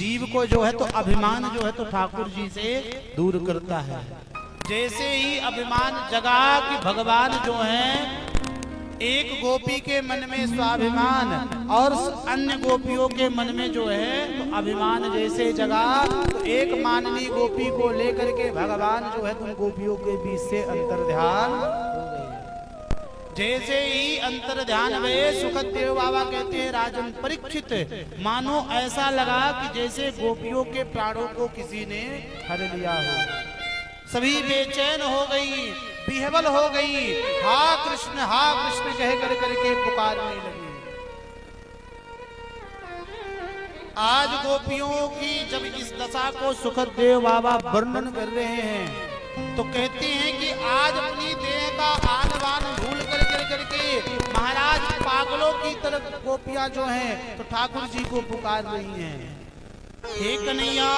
जीव को जो है तो अभिमान जो है तो ठाकुर जी से दूर करता है। जैसे ही अभिमान जगा कि भगवान जो है एक गोपी के मन में स्वाभिमान और अन्य गोपियों के मन में जो है तो अभिमान जैसे जगा, तो एक माननीय गोपी को लेकर के भगवान जो है तुम गोपियों के बीच से अंतर्ध्यान हो गए। जैसे ही अंतर ध्यान हुए, सुखदेव बाबा कहते हैं राजन परीक्षित, मानो ऐसा लगा कि जैसे गोपियों के प्राणों को किसी ने हर लिया हो। सभी बेचैन हो गई, विह्वल हो गई, हा कृष्ण कह कर करके पुकारने लगी। आज गोपियों की जब इस दशा को सुखदेव बाबा वर्णन कर रहे हैं तो कहते हैं कि आज अपनी देह का आन बान भूल करके महाराज पागलों की तरफ गोपियां जो हैं तो ठाकुर जी को पुकार रही हैं। हे कन्हैया,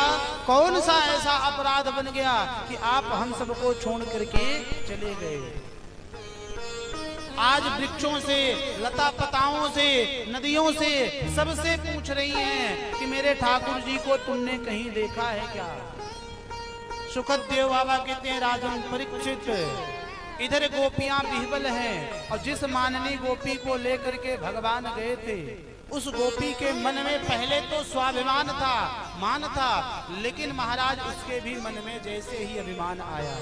कौन सा ऐसा अपराध बन गया कि आप हम सबको छोड़ करके चले गए। आज वृक्षों से, लता पताओं से, नदियों से सबसे पूछ रही हैं कि मेरे ठाकुर जी को तुमने कहीं देखा है क्या। सुखदेव बाबा कहते हैं राजन परीक्षित, इधर गोपियां विह्वल हैं और जिस माननीय गोपी को लेकर के भगवान गए थे उस गोपी के मन में पहले तो स्वाभिमान था, मान था, लेकिन महाराज उसके भी मन में जैसे ही अभिमान आया,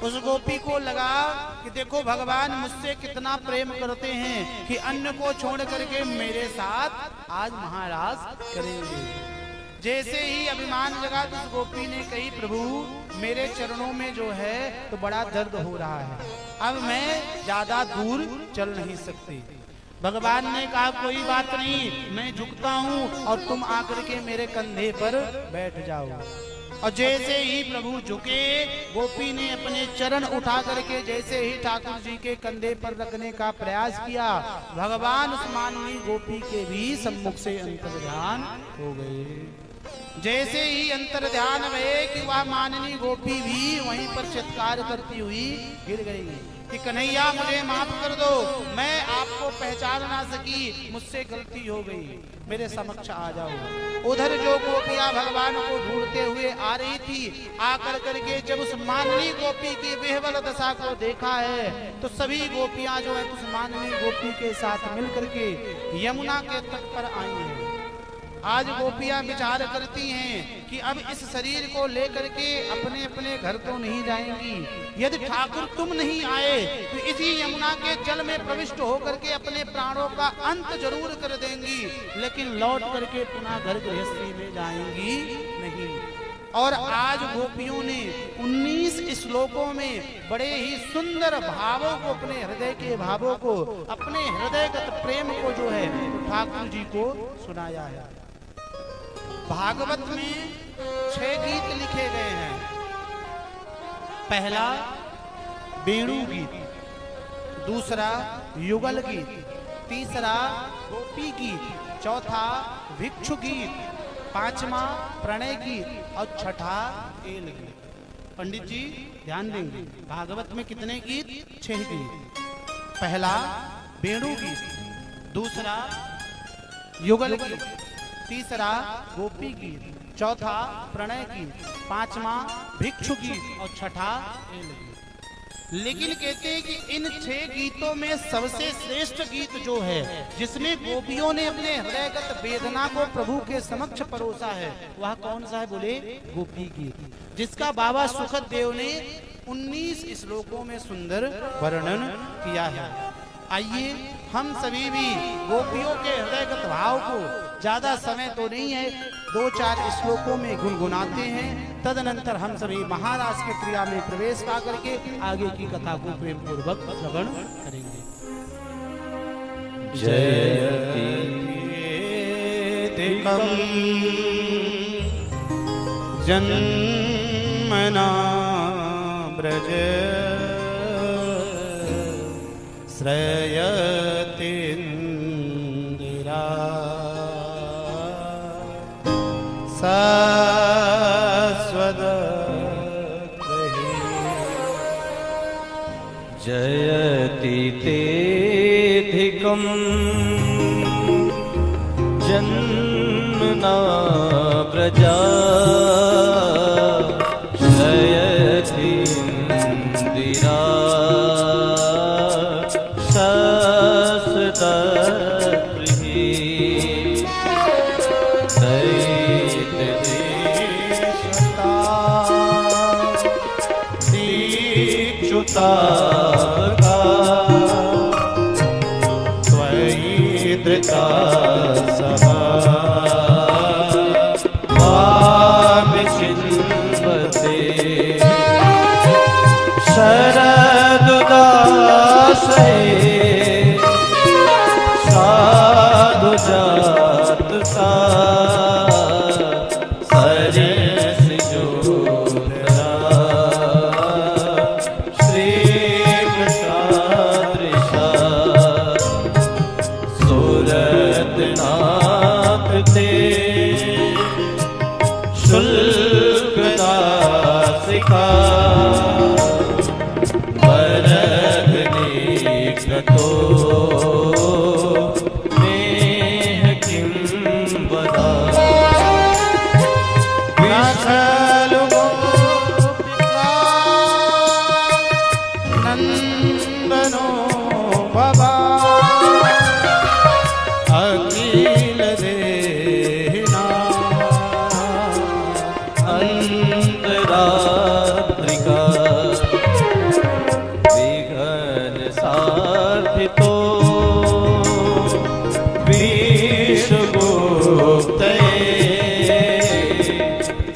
उस गोपी को लगा कि देखो भगवान मुझसे कितना प्रेम करते हैं कि अन्य को छोड़ करके मेरे साथ आज महाराज करेंगे। जैसे ही अभिमान जगा तो उस गोपी ने कही प्रभु मेरे चरणों में जो है तो बड़ा दर्द हो रहा है, अब मैं ज्यादा दूर चल नहीं सकती। भगवान ने कहा कोई बात नहीं, मैं झुकता हूँ और तुम आकर के मेरे कंधे पर बैठ जाओ। और जैसे ही प्रभु झुके, गोपी ने अपने चरण उठा करके जैसे ही ठाकुर जी के कंधे पर रखने का प्रयास किया, भगवान उस माननीय गोपी के भी सम्मुख से अंतर्ध्यान हो गए। जैसे ही अंतर ध्यान हुए कि वह माननीय गोपी भी वहीं पर चित्कार करती हुई गिर गई कि कन्हैया मुझे माफ कर दो, मैं आपको पहचान ना सकी, मुझसे गलती हो गई, मेरे समक्ष आ जाओ। उधर जो गोपियां भगवान को ढूंढते हुए आ रही थी, आकर करके जब उस माननीय गोपी की विह्वल दशा को देखा है तो सभी गोपियां जो है उस माननीय गोपी के साथ मिल करके यमुना के तट पर आई हैं। आज गोपियां विचार करती हैं कि अब इस शरीर को लेकर के अपने अपने घर तो नहीं जाएंगी, यदि ठाकुर तुम नहीं आए तो इसी यमुना के जल में प्रविष्ट होकर के अपने प्राणों का अंत जरूर कर देंगी, लेकिन लौट करके पुनः घर गृहस्थी में जाएंगी नहीं। और आज गोपियों ने 19 श्लोकों में बड़े ही सुंदर भावों को, अपने हृदय के भावों को, अपने हृदयगत प्रेम को जो है ठाकुर जी को सुनाया है। भागवत में 6 गीत लिखे गए हैं। पहला वेणु गीत, दूसरा युगल गीत, तीसरा गोपी गीत, चौथा भिक्षु गीत, पांचवा प्रणय गीत और छठा एल गीत। पंडित जी ध्यान देंगे, भागवत में कितने गीत? 6 गीत। पहला वेणु गीत, दूसरा युगल गीत, तीसरा गोपी गीत, चौथा प्रणय गीत, पांचवा भिक्षु गीत और छठा एल गीत। लेकिन कहते हैं कि इन 6 गीतों में सबसे श्रेष्ठ गीत जो है, जिसमें गोपियों ने अपने हृदयगत वेदना को प्रभु के समक्ष परोसा है, वह कौन सा है? बोले गोपी गीत, जिसका बाबा सुखदेव ने 19 श्लोकों में सुंदर वर्णन किया है। आइए हम सभी भी गोपियों के हृदयगत भाव को, ज्यादा समय तो नहीं है, 2-4 श्लोकों में गुनगुनाते हैं, तदनंतर हम सभी महाराज के क्रिया में प्रवेश पा करके आगे की कथा को प्रेम पूर्वक श्रवण करेंगे। जन्मना ब्रज श्रयति शाश्वत जयति तेधिकं जन्मना व्रजा शयतीन्द्रिरा शस्त्रगृही दैत्यदेशता दीक्षुता धृता सभा वामिचिन्वते शरदुदासये साधुजातसा सरसिजोधरा श्रीकृष्णादृशा सुरतनापते शुल्कदासिका वरदनीकृतो मेह किं वदा नंदनो बाबा अखिल देना अंतरात्रिका विघ्न साधितो विश्वगुप्तये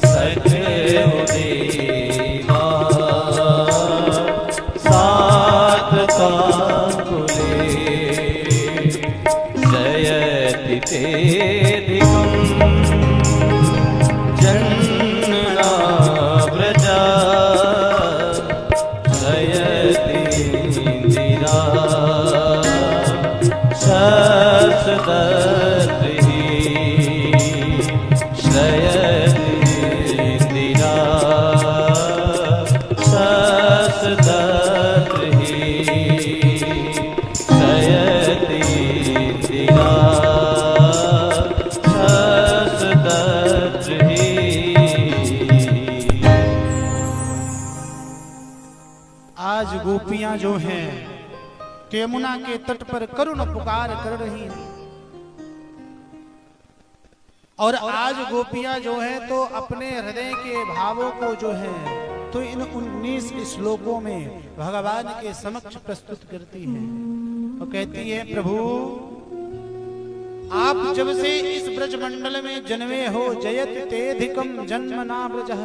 सदैव देवा साधकाकुले जयति तेऽधिकम् जन्मना व्रजा शयतीन्द्रिरा शस्त्रगृही शयतीन्द्रिरा शस्त्रगृही शयतीन्द्रिरा आज गोपियां जो हैं यमुना के तट पर करुण पुकार कर रही हैं और आज गोपियां जो हैं तो अपने हृदय के भावों को जो है तो इन 19 श्लोकों में भगवान के समक्ष प्रस्तुत करती हैं और कहती है प्रभु आप जब से इस ब्रजमंडल में जन्मे हो जयत तेधिकम जन्मना ब्रजः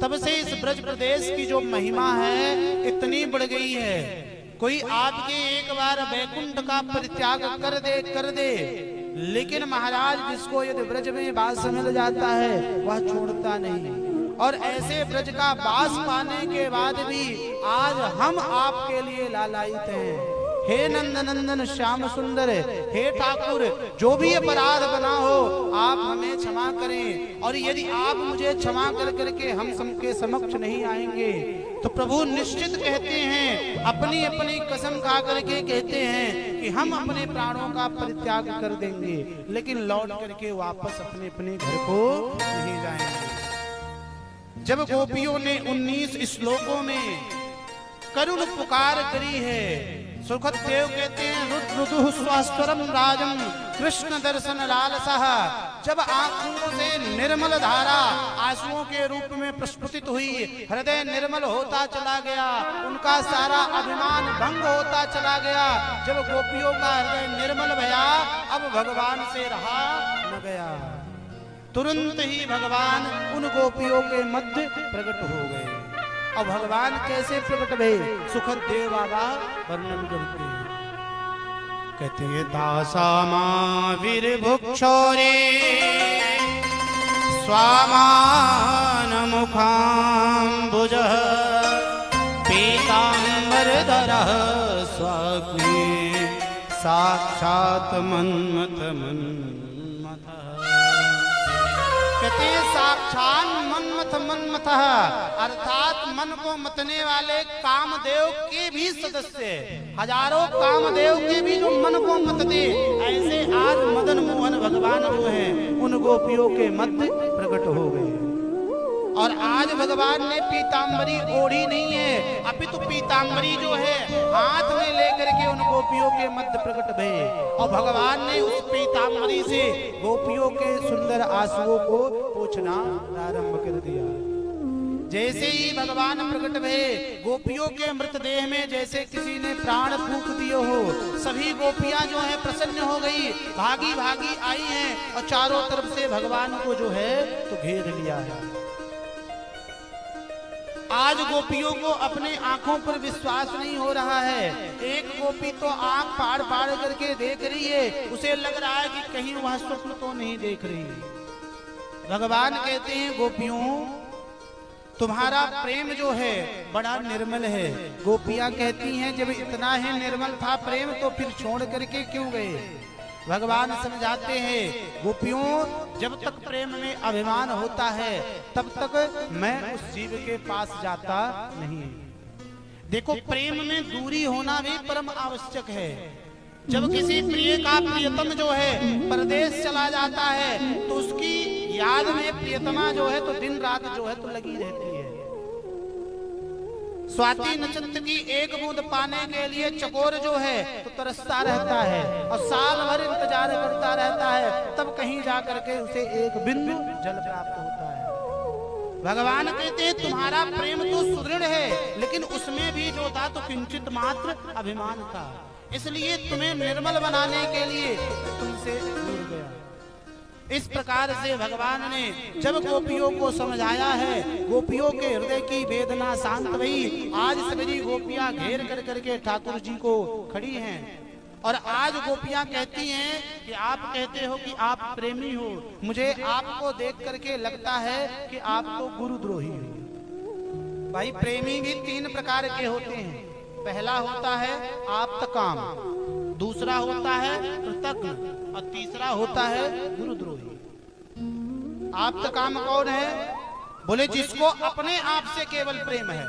तब से इस ब्रज प्रदेश की जो महिमा है इतनी बढ़ गई है कोई आपके एक बार वैकुंठ का परित्याग कर दे लेकिन महाराज जिसको यदि ब्रज में वास मिल जाता है वह छोड़ता नहीं और ऐसे ब्रज का वास पाने के बाद भी आज हम आपके लिए लालायित हैं हे नंद नंदन श्याम सुंदर हे ठाकुर जो भी अपराध बना हो आप हमें क्षमा करें और यदि आप मुझे क्षमा कर करके हम सबके समक्ष नहीं आएंगे तो प्रभु निश्चित कहते हैं अपनी अपनी कसम खा करके कहते हैं कि हम अपने प्राणों का परित्याग कर देंगे लेकिन लौट करके वापस अपने अपने घर को नहीं जाएंगे। जब गोपियों ने 19 श्लोकों में करुण पुकार करी है सुखदेव कहते हैं रुद्रुदु स्वास्वरम राजम कृष्ण दर्शन लालसः जब आंखों से निर्मल धारा आंसुओं के रूप में प्रस्फुटित हुई हृदय निर्मल होता चला गया उनका सारा अभिमान भंग होता चला गया जब गोपियों का हृदय निर्मल भया अब भगवान से रहा न गया तुरंत ही भगवान उन गोपियों के मध्य प्रकट हो गए। अब भगवान कैसे प्रकट भये सुखदेव बाबा वर्णन करते हैं कहते हैं दासा वीर भुक्षोरे स्वामान मुखाम्बुज पीताम्बरधरः स्वाग्नि साक्षात् मन्मथ कहते हैं आख्यान मन्मथ मन्मथः, अर्थात मन को मतने वाले कामदेव के भी सदस्य, हजारों कामदेव के भी जो मन को मत दे, ऐसे आज मदन मोहन भगवान जो है उन गोपियों के मध्य प्रकट हो गए। और आज भगवान ने पीतांबरी ओढ़ी नहीं है, अभी तो पीतांबरी जो है हाथ में लेकर के उन गोपियों के मध्य प्रकट भये, और भगवान ने उस पीतांबरी से गोपियों के सुंदर आंसुओं को पोंछना प्रारंभ कर दिया। जैसे ही भगवान प्रकट भये, गोपियों के मृतदेह में जैसे किसी ने प्राण फूंक दिए हो, सभी गोपियां जो है प्रसन्न हो गई, भागी भागी आई हैं और चारों तरफ से भगवान को जो है तो घेर लिया है। आज गोपियों को अपने आंखों पर विश्वास नहीं हो रहा है। एक गोपी तो आंख फाड़ फाड़ करके देख रही है, उसे लग रहा है कि कहीं वह स्वप्न तो नहीं देख रही। भगवान कहते हैं गोपियों तुम्हारा प्रेम जो है बड़ा निर्मल है। गोपियां कहती हैं जब इतना ही निर्मल था प्रेम तो फिर छोड़ करके क्यों गए। भगवान समझाते हैं गोपियों जब तक प्रेम में अभिमान होता है तब तक मैं उस जीव के पास जाता नहीं। देखो प्रेम में दूरी होना भी परम आवश्यक है। जब किसी प्रिय का प्रियतम जो है परदेश चला जाता है तो उसकी याद में प्रियतमा जो है तो दिन रात जो है तो लगी रहती है। स्वाति नक्षत्र की एक बूंद पाने के लिए चकोर जो है तो तरसता रहता है और साल भर इंतजार करता रहता है, तब कहीं जाकर के उसे एक बिंदु जल प्राप्त होता है। भगवान कहते हैं तुम्हारा प्रेम तो सुदृढ़ है लेकिन उसमें भी जो था तो किंचित मात्र अभिमान था, इसलिए तुम्हें निर्मल बनाने के लिए तुमसे दूर गया। इस प्रकार से भगवान ने जब गोपियों को समझाया है, गोपियों के हृदय की वेदना शांत हुई। आज सभी गोपियां घेर कर करके ठाकुर जी को खड़ी हैं और आज गोपियां कहती हैं कि आप कहते हो कि आप प्रेमी हो, मुझे आपको देख करके लगता है कि आप तो गुरुद्रोही हो। भाई प्रेमी भी तीन प्रकार के होते हैं। पहला होता है आप्तकाम, दूसरा होता है कृतज्ञ और तीसरा होता है गुरुद्रोही। आप्तकाम कौन है? बोले जिसको अपने आप से केवल प्रेम है,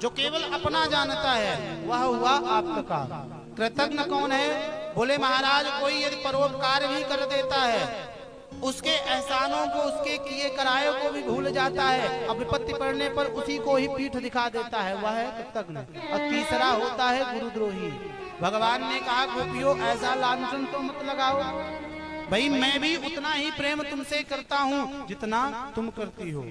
जो केवल अपना जानता है वह हुआ आप्तकाम। कृतज्ञ कौन है? बोले महाराज कोई यदि परोपकार भी कर देता है उसके एहसानों को उसके किए कराए को भी भूल जाता है और विपत्ति पड़ने पर उसी को ही पीठ दिखा देता है, वह है कृतज्ञ। और तीसरा होता है गुरुद्रोही। भगवान ने कहा गोपियों ऐसा लांछन तो मत लगाओ, भाई मैं भी उतना ही प्रेम तुमसे करता हूँ जितना तुम करती हो।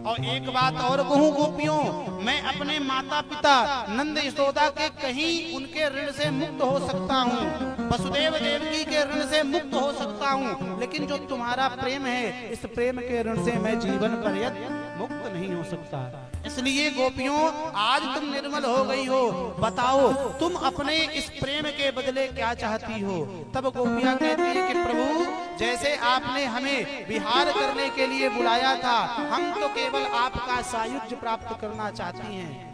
और एक बात और कहूँ गोपियों, मैं अपने माता पिता नंद यशोदा के कहीं उनके ऋण से मुक्त हो सकता हूँ, वसुदेव देवकी के ऋण से मुक्त हो सकता हूँ, लेकिन जो तुम्हारा प्रेम है इस प्रेम के ऋण से मैं जीवन पर्यंत मुक्त नहीं हो सकता। इसलिए गोपियों आज तुम निर्मल हो गई हो, बताओ तुम अपने इस प्रेम के बदले क्या चाहती हो। तब गोपियां कहती है कि प्रभु जैसे आपने हमें विहार करने के लिए बुलाया था, हम तो केवल आपका सायुज्य प्राप्त करना चाहती हैं।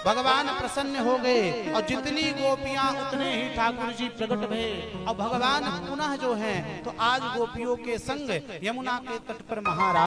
भगवान प्रसन्न हो गए और जितनी गोपियां उतने ही ठाकुर जी प्रकट भये और भगवान पुनः जो हैं तो आज गोपियों के संग यमुना के तट पर महाराज